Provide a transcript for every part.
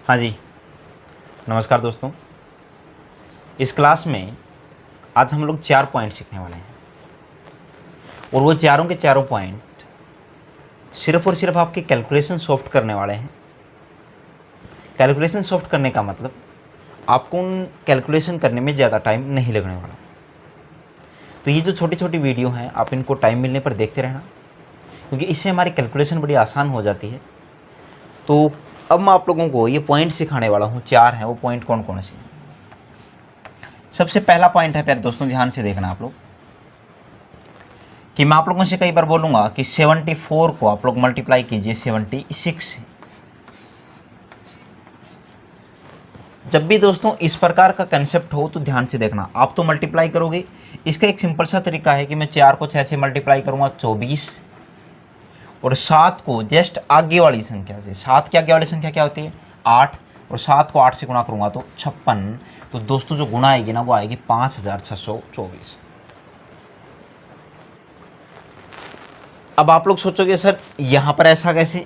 हाँ जी, नमस्कार दोस्तों। इस क्लास में आज हम लोग 4 पॉइंट सीखने वाले हैं और वो चारों के चारों पॉइंट सिर्फ और सिर्फ आपके कैलकुलेशन सॉफ्ट करने वाले हैं। कैलकुलेशन सॉफ्ट करने का मतलब आपको उन कैलकुलेशन करने में ज़्यादा टाइम नहीं लगने वाला। तो ये जो छोटी छोटी वीडियो हैं आप इनको टाइम मिलने पर देखते रहना, क्योंकि इससे हमारी कैलकुलेशन बड़ी आसान हो जाती है। तो अब मैं आप लोगों को ये पॉइंट सिखाने वाला हूँ, 4 हैं। वो पॉइंट कौन कौन से हैं? सबसे पहला पॉइंट है, प्यारे दोस्तों ध्यान से देखना आप लोग, कि मैं आप लोगों से कई बार बोलूँगा कि 74 को आप लोग मल्टीप्लाई कीजिए 76 से। जब भी दोस्तों इस प्रकार का कंसेप्ट हो तो ध्यान से देखना। आप तो मल्टीप्लाई करोगे, इसका एक सिंपल सा तरीका है कि मैं 4 को 6 से मल्टीप्लाई करूँगा 24, और 7 को जस्ट आगे वाली संख्या से, 7 के आगे वाली संख्या क्या होती है 8, और 7 को 8 से गुणा करूँगा तो 56। तो दोस्तों जो गुणा आएगी ना वो आएगी 5624। अब आप लोग सोचोगे सर यहाँ पर ऐसा कैसे?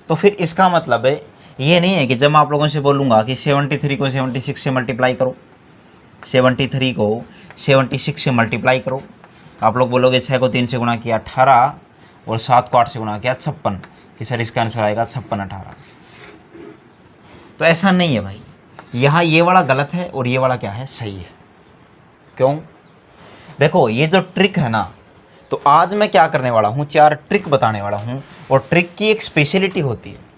तो फिर इसका मतलब है ये नहीं है कि जब मैं आप लोगों से बोलूँगा कि 73 को 76 से मल्टीप्लाई करो, 73 को 76 से मल्टीप्लाई करो, आप लोग बोलोगे 6 को 3 से गुणा किया 18 और 7 को 8 से गुणा किया 56, कि सर इसका आंसर आएगा 56 18। तो ऐसा नहीं है भाई, यहाँ ये वाला गलत है और ये वाला क्या है सही है। क्यों? देखो ये जो ट्रिक है ना, तो आज मैं क्या करने वाला हूँ, 4 ट्रिक बताने वाला हूँ। और ट्रिक की एक स्पेशलिटी होती है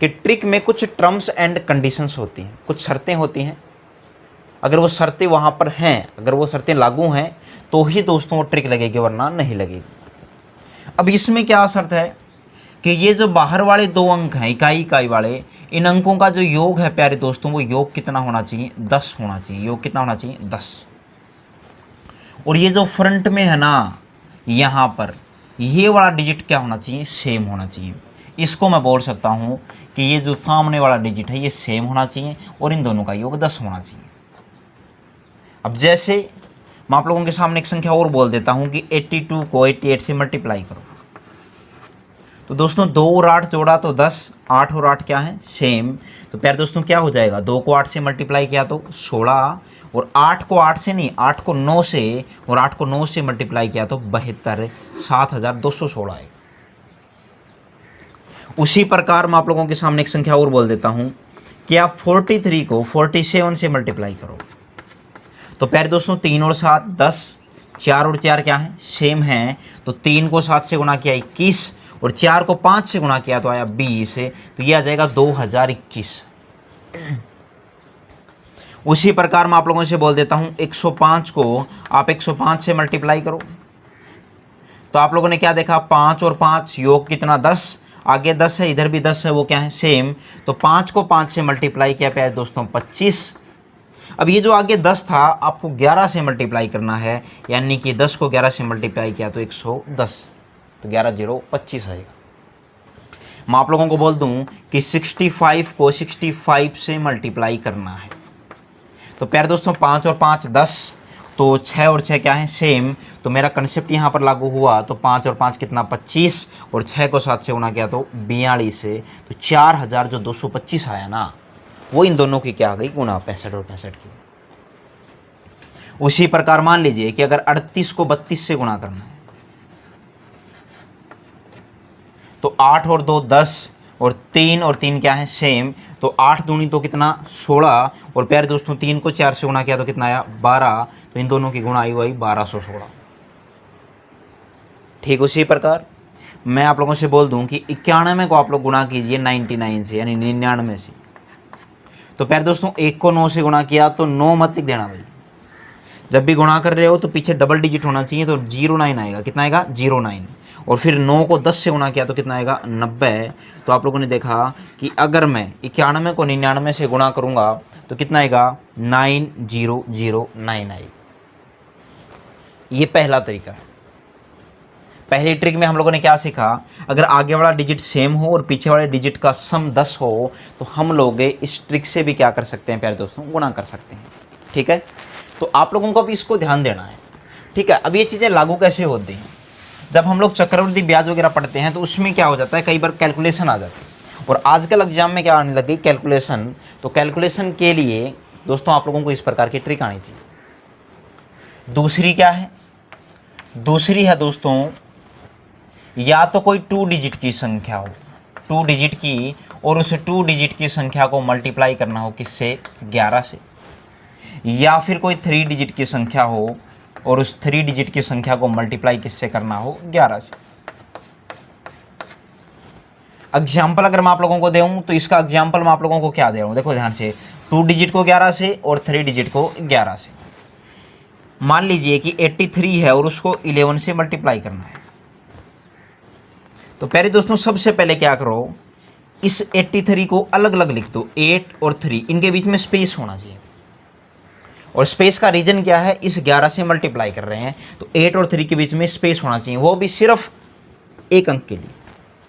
कि ट्रिक में कुछ टर्म्स एंड कंडीशंस होती हैं, कुछ शर्तें होती हैं। अगर वो शर्तें वहाँ पर हैं, अगर वो शर्तें लागू हैं तो ही दोस्तों वो ट्रिक लगेगी, वरना नहीं लगेगी। अब इसमें क्या शर्त है कि ये जो बाहर वाले 2 अंक हैं इकाई इकाई वाले, इन अंकों का जो योग है प्यारे दोस्तों, वो योग कितना होना चाहिए 10 होना चाहिए। योग कितना होना चाहिए 10। और ये जो फ्रंट में है ना, यहाँ पर ये वाला डिजिट क्या होना चाहिए सेम होना चाहिए। इसको मैं बोल सकता हूँ कि ये जो सामने वाला डिजिट है ये सेम होना चाहिए और इन दोनों का योग 10 होना चाहिए। अब जैसे मैं आप लोगों के सामने एक संख्या और बोल देता हूँ कि 82 को 88 से मल्टीप्लाई करो। तो दोस्तों 2 और 8 जोड़ा तो 10, 8 और 8 क्या है सेम। तो प्यारे दोस्तों क्या हो जाएगा, 2 को 8 से मल्टीप्लाई किया तो 16, और 8 को 8 से नहीं, 8 को 9 से, और 8 को 9 से मल्टीप्लाई किया तो 72, 7216 आएगा। उसी प्रकार मैं आप लोगों के सामने एक संख्या और बोल देता हूं कि आप 43 को 47 से मल्टीप्लाई करो। तो प्यारे दोस्तों 3 और 7 10, 4 और 4 क्या है सेम है। तो 3 को 7 से गुणा किया 21, और 4 को 5 से गुणा किया तो आया 20, तो ये आ जाएगा 2021। उसी प्रकार मैं आप लोगों से बोल देता हूं 105 को आप 105 से मल्टीप्लाई करो। तो आप लोगों ने क्या देखा, 5 और 5 योग कितना 10, आगे 10 है इधर भी 10 है, वो क्या है सेम। तो 5 को 5 से मल्टीप्लाई किया प्यारे दोस्तों 25। अब ये जो आगे 10 था आपको 11 से मल्टीप्लाई करना है, यानी कि 10 को 11 से मल्टीप्लाई किया तो 110, तो 11 0 25 आएगा। मैं आप लोगों को बोल दूं कि 65 को 65 से मल्टीप्लाई करना है। तो प्यारे दोस्तों 5 और 5 10, तो 6 और 6 क्या है सेम। तो मेरा कंसेप्ट यहाँ पर लागू हुआ। तो 5 और 5 कितना 25, और 6 को 7 से गुणा किया तो 42 से, तो 4000 जो 225 आया ना, वो इन दोनों की क्या आ गई गुणा 65 और 65 की। उसी प्रकार मान लीजिए कि अगर 38 को 32 से गुणा करना है तो 8 और 2 10, और 3 और 3 क्या है सेम। तो 8 दूनी तो कितना 16, और प्यारे दोस्तों 3 को 4 से गुणा किया तो कितना आया 12, तो इन दोनों की गुणा आई हुई 1216। ठीक उसी प्रकार मैं आप लोगों से बोल दूं कि 91 को आप लोग गुणा कीजिए 99 से, यानी 99 से। तो प्यारे दोस्तों 1 को 9 से गुणा किया तो 9 मत लिख देना भाई। जब भी गुणा कर रहे हो तो पीछे डबल डिजिट होना चाहिए, तो 09 आएगा। कितना आएगा 09। और फिर 9 को 10 से गुणा किया तो कितना आएगा 90। तो आप लोगों ने देखा कि अगर मैं 91 को 99 से गुणा करूंगा तो कितना आएगा 9009 आएगा। ये पहला तरीका है। पहली ट्रिक में हम लोगों ने क्या सीखा, अगर आगे वाला डिजिट सेम हो और पीछे वाले डिजिट का सम 10 हो तो हम लोग इस ट्रिक से भी क्या कर सकते हैं प्यारे दोस्तों, गुणा कर सकते हैं। ठीक है, तो आप लोगों को भी इसको ध्यान देना है। ठीक है, अब ये चीज़ें लागू कैसे होती हैं, जब हम लोग चक्रवृद्धि ब्याज वगैरह पढ़ते हैं तो उसमें क्या हो जाता है, कई बार कैलकुलेशन आ जाती है और आजकल एग्जाम में क्या आने लग गई, कैलकुलेशन। तो कैलकुलेशन के लिए दोस्तों आप लोगों को इस प्रकार की ट्रिक आनी चाहिए। दूसरी क्या है, दूसरी है दोस्तों, या तो कोई 2 डिजिट की संख्या हो, 2 डिजिट की, और उस 2 डिजिट की संख्या को मल्टीप्लाई करना हो किससे, 11 से, या फिर कोई 3 डिजिट की संख्या हो और उस 3 डिजिट की संख्या को मल्टीप्लाई किससे करना हो, 11 से। एग्जाम्पल अगर मैं आप लोगों को दूं तो इसका एग्जाम्पल मैं आप लोगों को क्या दे रहा हूं, देखो ध्यान से, 2 डिजिट को 11 से और 3 डिजिट को 11 से। मान लीजिए कि 83 है और उसको 11 से मल्टीप्लाई करना है। तो पहले दोस्तों सबसे पहले क्या करो, इस 83 को अलग अलग लिख दो, 8 और 3, इनके बीच में स्पेस होना चाहिए। और स्पेस का रीजन क्या है, इस 11 से मल्टीप्लाई कर रहे हैं तो 8 और 3 के बीच में स्पेस होना चाहिए, वो भी सिर्फ एक अंक के लिए।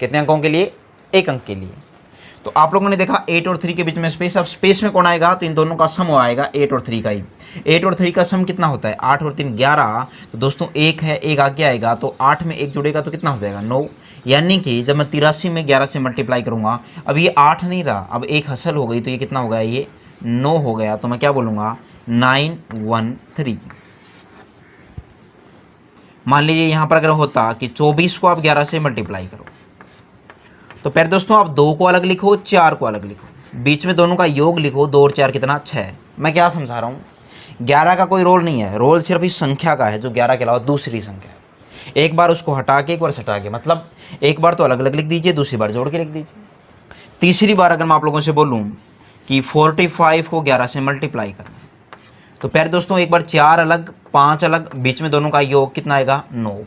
कितने अंकों के लिए, एक अंक के लिए। तो आप लोगों ने देखा 8 और 3 के बीच में स्पेस, अब स्पेस में कौन आएगा, तो इन दोनों का सम आएगा 8 और 3 का ही। 8 और 3 का सम कितना होता है, 8 और 3 11। तो दोस्तों एक है, एक आगे आएगा, तो 8 में एक जुड़ेगा तो कितना हो जाएगा, 9। यानी कि जब मैं 83 में 11 से मल्टीप्लाई करूंगा, अब ये 8 नहीं रहा, अब एक हसल हो गई, तो ये कितना हो गया, ये 9 हो गया। तो मैं क्या बोलूँगा, 913। मान लीजिए यहाँ पर अगर होता कि 24 को आप 11 से मल्टीप्लाई करो, तो फिर दोस्तों आप 2 को अलग लिखो, 4 को अलग लिखो, बीच में दोनों का योग लिखो, 2 और 4 कितना, 6। मैं क्या समझा रहा हूँ, 11 का कोई रोल नहीं है, रोल सिर्फ इस संख्या का है जो 11 के अलावा दूसरी संख्या है। एक बार उसको हटा के, एक बार हटा के, मतलब एक बार तो अलग अलग लिख दीजिए, दूसरी बार जोड़ के लिख दीजिए। तीसरी बार अगर मैं आप लोगों से बोलूँ कि 45 को 11 से मल्टीप्लाई करना, तो फिर दोस्तों एक बार 4 अलग, 5 अलग, बीच में दोनों का योग कितना आएगा, 9।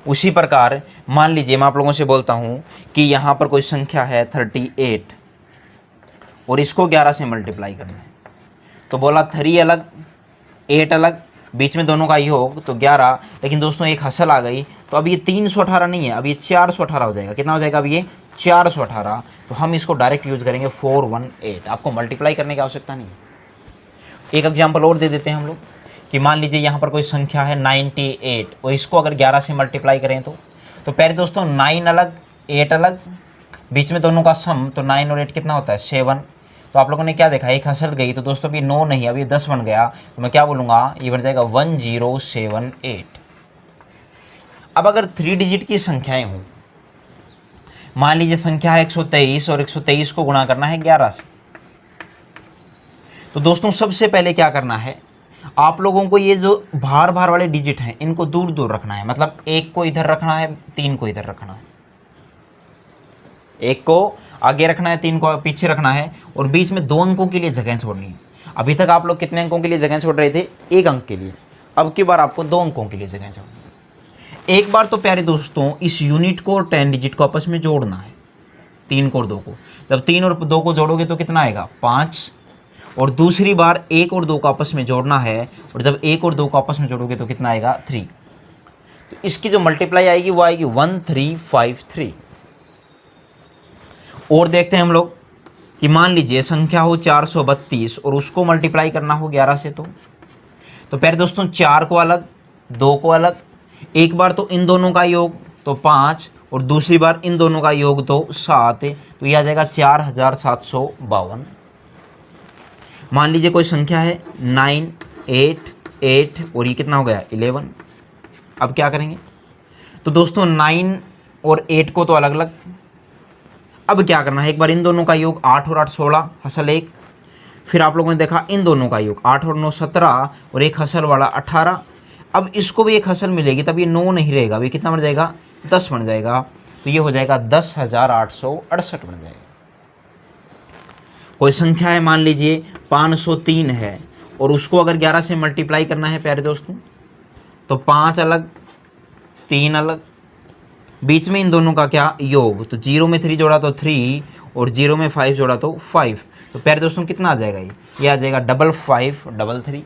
उसी प्रकार मान लीजिए मैं आप लोगों से बोलता हूं कि यहां पर कोई संख्या है 38 और इसको 11 से मल्टीप्लाई करना है, तो बोला 3 अलग, 8 अलग, बीच में दोनों का योग तो 11। लेकिन दोस्तों एक हसल आ गई, तो अब ये 318 नहीं है, अब ये 418 हो जाएगा। कितना हो जाएगा, अब ये 418। तो हम इसको डायरेक्ट यूज करेंगे 418, आपको मल्टीप्लाई करने की आवश्यकता नहीं है। एक एग्जाम्पल और दे देते हैं हम लोग कि मान लीजिए यहाँ पर कोई संख्या है 98 और इसको अगर 11 से मल्टीप्लाई करें तो पहले दोस्तों 9 अलग, 8 अलग, बीच में दोनों का सम, तो 9 और 8 कितना होता है, 7। तो आप लोगों ने क्या देखा, एक हसल गई, तो दोस्तों अभी 9 नहीं, अभी 10 बन गया। तो मैं क्या बोलूँगा, ये बन जाएगा 1078। अब अगर 3 डिजिट की संख्याएं हों, मान लीजिए संख्या है 123 और 123 को गुणा करना है 11 से, तो दोस्तों सबसे पहले क्या करना है, आप लोगों को ये जो भार भार वाले डिजिट हैं इनको दूर दूर रखना है। मतलब 1 को इधर रखना है, 3 को इधर रखना है, 1 को आगे रखना है, 3 को पीछे रखना है, और बीच में 2 अंकों के लिए जगह छोड़नी है। अभी तक आप लोग कितने अंकों के लिए जगह छोड़ रहे थे, 1 अंक के लिए, अब की बार आपको 2 अंकों के लिए जगह छोड़नी है। एक बार तो प्यारे दोस्तों इस यूनिट को और 10 डिजिट को आपस में जोड़ना है, 3 को और 2 को। जब 3 और 2 को जोड़ोगे तो कितना आएगा, 5। और दूसरी बार 1 और 2 को आपस में जोड़ना है, और जब 1 और 2 को आपस में जोड़ोगे तो कितना आएगा, 3। तो इसकी जो मल्टीप्लाई आएगी वो आएगी 1353। और देखते हैं हम लोग कि मान लीजिए संख्या हो 432 और उसको मल्टीप्लाई करना हो 11 से, तो पहले दोस्तों 4 को अलग, 2 को अलग, एक बार तो इन दोनों का योग तो 5 और दूसरी बार इन दोनों का योग तो 7, तो यह आ जाएगा 4752। मान लीजिए कोई संख्या है 9, 8, 8 और ये कितना हो गया, 11। अब क्या करेंगे, तो दोस्तों 9 और 8 को तो अलग अलग, अब क्या करना है, एक बार इन दोनों का योग 8 और 8 16 हसल 1, फिर आप लोगों ने देखा इन दोनों का योग 8 और 9 17 और एक हसल वाला 18। अब इसको भी एक हसल मिलेगी, तब ये 9 नहीं रहेगा, ये कितना बन जाएगा, 10 बन जाएगा। तो ये हो जाएगा 10,868 बन जाएगा। कोई संख्या है मान लीजिए 503 है और उसको अगर 11 से मल्टीप्लाई करना है प्यारे दोस्तों, तो 5 अलग, 3 अलग, बीच में इन दोनों का क्या योग, तो 0 में 3 जोड़ा तो 3 और 0 में 5 जोड़ा तो 5। तो प्यारे दोस्तों कितना आ जाएगा, ये आ जाएगा 5553।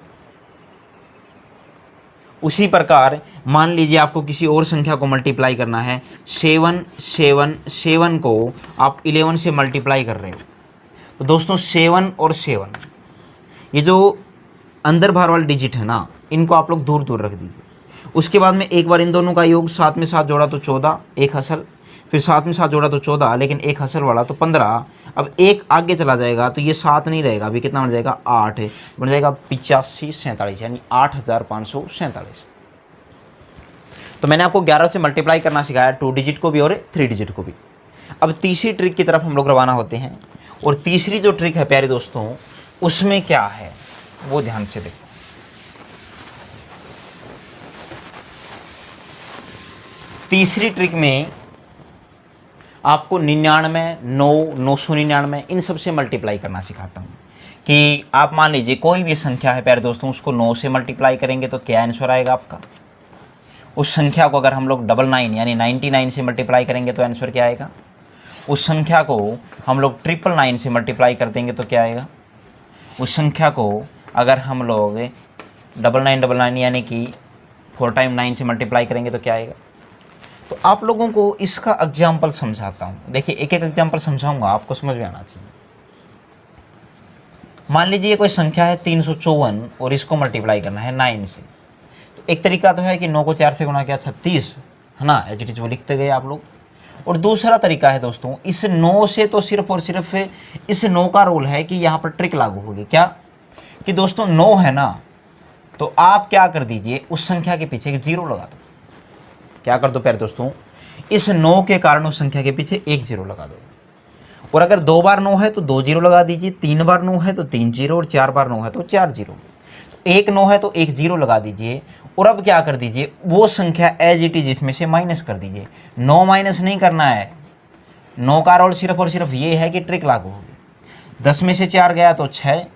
उसी प्रकार मान लीजिए आपको किसी और संख्या को मल्टीप्लाई करना है, 777 को आप 11 से मल्टीप्लाई कर रहे हो, तो दोस्तों 7 और 7 ये जो अंदर बाहर वाले डिजिट है ना, इनको आप लोग दूर दूर रख दीजिए। उसके बाद में एक बार इन दोनों का योग 7 में 7 जोड़ा तो 14, एक हसल, फिर 7 में 7 जोड़ा तो 14, लेकिन एक हसल वाला तो 15। अब एक आगे चला जाएगा तो ये 7 नहीं रहेगा, अभी कितना बन जाएगा 8 बन जाएगा 8547, यानी 8547। तो मैंने आपको 11 से मल्टीप्लाई करना सिखाया, 2 डिजिट को भी और 3 डिजिट को भी। अब तीसरी ट्रिक की तरफ हम लोग रवाना होते हैं, और तीसरी जो ट्रिक है प्यारे दोस्तों, उसमें क्या है वो ध्यान से देखो। तीसरी ट्रिक में आपको 99, 9, 999 इन सब से मल्टीप्लाई करना सिखाता हूँ। कि आप मान लीजिए कोई भी संख्या है प्यारे दोस्तों, उसको 9 से मल्टीप्लाई करेंगे तो क्या आंसर आएगा आपका। उस संख्या को अगर हम लोग 99 यानी 99 से मल्टीप्लाई करेंगे तो आंसर क्या आएगा। उस संख्या को हम लोग 999 से मल्टीप्लाई कर देंगे तो क्या आएगा। उस संख्या को अगर हम लोग 9999 यानी कि 4 टाइम 9 से मल्टीप्लाई करेंगे तो क्या आएगा। तो आप लोगों को इसका एग्जाम्पल समझाता हूँ। देखिए एक एक एग्जाम्पल समझाऊंगा, आपको समझ में आना चाहिए। मान लीजिए कोई संख्या है 354 और इसको मल्टीप्लाई करना है 9 से। तो एक तरीका तो है कि 9 को 4 से गुणा किया 36, है ना, एज इट इज वो लिखते गए आप लोग। और दूसरा तरीका है दोस्तों, इस 9 से तो सिर्फ और सिर्फ इस 9 का रूल है कि यहाँ पर ट्रिक लागू होगी। क्या कि दोस्तों 9 है ना, तो आप क्या कर दीजिए, उस संख्या के पीछे एक 0 लगा दो। क्या कर दो प्यारे दोस्तों, इस 9 के कारण उस संख्या के पीछे एक 0 लगा दो। और अगर 2 बार 9 है तो 2 0 लगा दीजिए, 3 बार 9 है तो 3 0, और 4 बार 9 है तो 4 0। एक 9 है तो एक 0 लगा दीजिए। और अब क्या कर दीजिए, वो संख्या एज इट इज इसमें से माइनस कर दीजिए। 9 माइनस नहीं करना है, 9 का रोल सिर्फ और सिर्फ ये है कि ट्रिक लागू होगी। 10 में से 4 गया तो 6,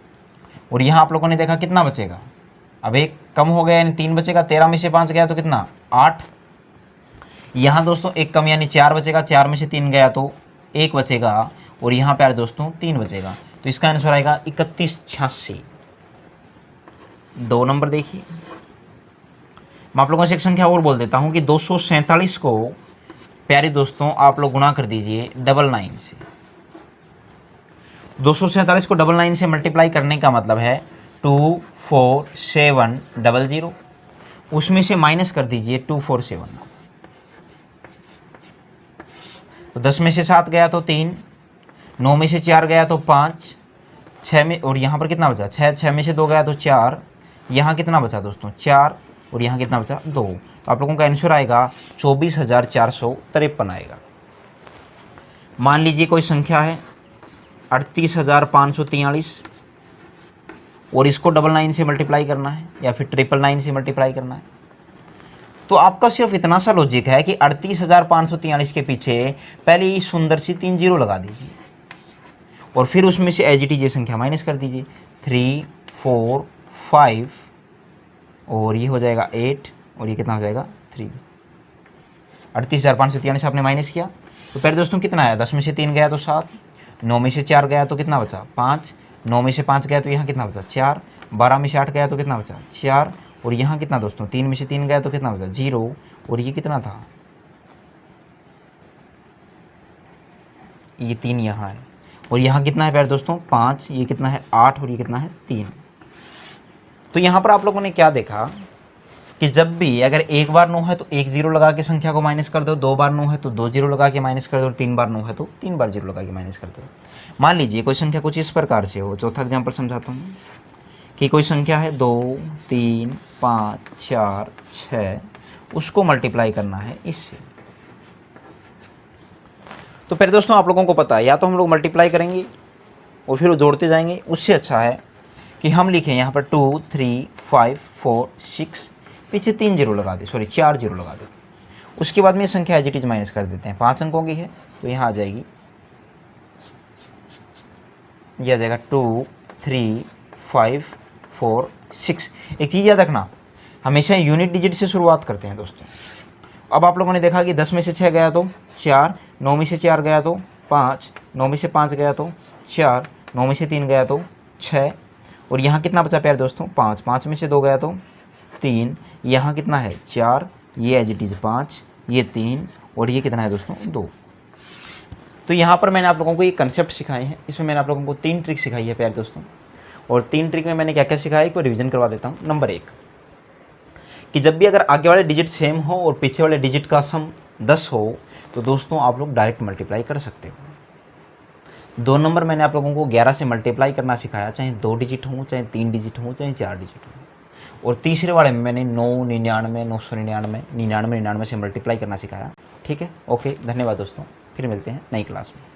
और यहाँ आप लोगों ने देखा कितना बचेगा, अब एक कम हो गया यानी 3 बचेगा। 13 में से 5 गया तो कितना 8। यहाँ दोस्तों एक कम यानी 4 बचेगा, 4 में से 3 गया तो 1 बचेगा, और यहाँ पे दोस्तों 3 बचेगा। तो इसका आंसर आएगा 3186। 2 नंबर देखिए, मैं आप लोगों से एक संख्या और बोल देता हूँ कि 247 को प्यारे दोस्तों आप लोग गुणा कर दीजिए 99 से। 247 को 99 से मल्टीप्लाई करने का मतलब है 24700, उसमें से माइनस कर दीजिए 247। तो 10 में से 7 गया तो 3, 9 में से 4 गया तो 5, 6 में, और यहाँ पर कितना बचा 6, 6 में से 2 गया तो 4, यहाँ कितना बचा दोस्तों 4, और यहाँ कितना बचा 2। तो आप लोगों का आंसर आएगा 24,453 आएगा। मान लीजिए कोई संख्या है 38,543, और इसको 99 से मल्टीप्लाई करना है या फिर 999 से मल्टीप्लाई करना है। तो आपका सिर्फ इतना सा लॉजिक है कि 38,543 के पीछे पहले ही सुंदर सी 3 0 लगा दीजिए, और फिर उसमें से एज इट इज ये संख्या माइनस कर दीजिए। 3, 4, 5, और ये हो जाएगा 8, और ये कितना हो जाएगा 3। 38,543 आपने माइनस किया तो पहले दोस्तों कितना आया, 10 में से 3 गया तो 7, 9 में से 4 गया तो कितना बचा 5, 9 में से 5 गया तो यहाँ कितना बचा 4, 12 में से 8 गया तो कितना बचा 4, और यहाँ कितना दोस्तों 3 में से 3 गया तो कितना बचा 0, और ये कितना था, ये 3 यहाँ है, और यहाँ कितना है प्यारे दोस्तों 5, ये कितना है 8, और ये कितना है 3। तो यहाँ पर आप लोगों ने क्या देखा कि जब भी अगर एक बार 9 है तो एक 0 लगा के संख्या को माइनस कर दो, 2 बार 9 है तो 2 0 लगा के माइनस कर दो, और 3 बार 9 है तो 3 बार 0 लगा के माइनस कर दो। मान लीजिए कोई संख्या कुछ इस प्रकार से हो। चौथा एग्जाम्पल समझाता हूँ कि कोई संख्या है 2, 3, 5, 4, 6, उसको मल्टीप्लाई करना है इससे। तो फिर दोस्तों आप लोगों को पता है, या तो हम लोग मल्टीप्लाई करेंगे और फिर वो जोड़ते जाएंगे, उससे अच्छा है कि हम लिखें यहाँ पर 2, 3, 5, 4, 6, पीछे 3 0 लगा दे, सॉरी 4 0 लगा दे। उसके बाद में ये संख्या एज इट इज माइनस कर देते हैं। 5 अंकों की है तो यहाँ आ जाएगी, ये आ जाएगा 2, 3, 5, 4, 6। एक चीज़ याद रखना, हमेशा यूनिट डिजिट से शुरुआत करते हैं दोस्तों। अब आप लोगों ने देखा कि 10 में से 6 गया तो 4, 9 में से 4 गया तो 5, 9 में से 5 गया तो 4, 9 में से 3 गया तो 6, और यहाँ कितना बचा प्यारे दोस्तों 5, 5 में से 2 गया तो 3, यहाँ कितना है 4, ये एज इट इज़ 5, ये 3, और ये कितना है दोस्तों 2। तो यहाँ पर मैंने आप लोगों को ये कंसेप्ट सिखाए हैं। इसमें मैंने आप लोगों को 3 ट्रिक सिखाई है प्यारे दोस्तों, और 3 ट्रिक में मैंने क्या क्या सिखाया है, रिविजन करवा देता हूँ। नंबर 1 कि जब भी अगर आगे वाले डिजिट सेम हो और पीछे वाले डिजिट का सम 10 हो तो दोस्तों आप लोग डायरेक्ट मल्टीप्लाई कर सकते हो। 2 नंबर मैंने आप लोगों को 11 से मल्टीप्लाई करना सिखाया, चाहे 2 डिजिट हो, चाहे 3 डिजिट हो, चाहे 4 डिजिट हो। और तीसरे वाले में मैंने 9, 99, 999, 99 से मल्टीप्लाई करना सिखाया। ठीक है, ओके, धन्यवाद दोस्तों, फिर मिलते हैं नई क्लास में।